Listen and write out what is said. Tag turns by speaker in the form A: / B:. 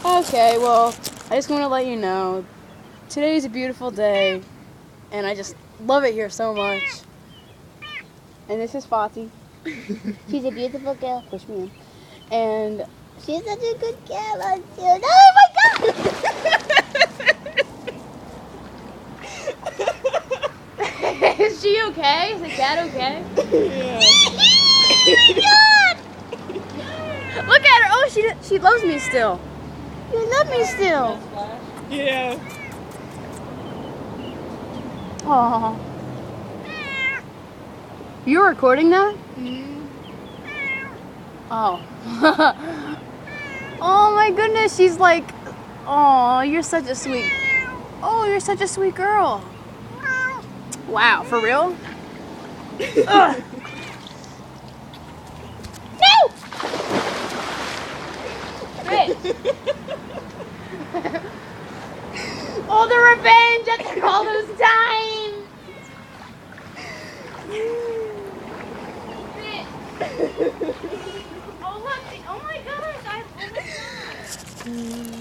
A: Okay, well, I just want to let you know, today's a beautiful day, and I just love it here so much. And this is Fati. She's a beautiful girl. Push me in. And she's such a good girl. Oh my God! Is she okay? Is the cat okay?
B: Yeah.
A: Oh my God! Look at her. Oh, she loves me still. You love me still.
B: Yeah.
A: Aww. You're recording that? Oh. Oh my goodness, she's like, oh, you're such a sweet, oh, you're such a sweet girl. Wow, for real? Ugh. No! Bitch. Oh, the revenge after all those times. Oh, look. Oh, my gosh. Oh, my God.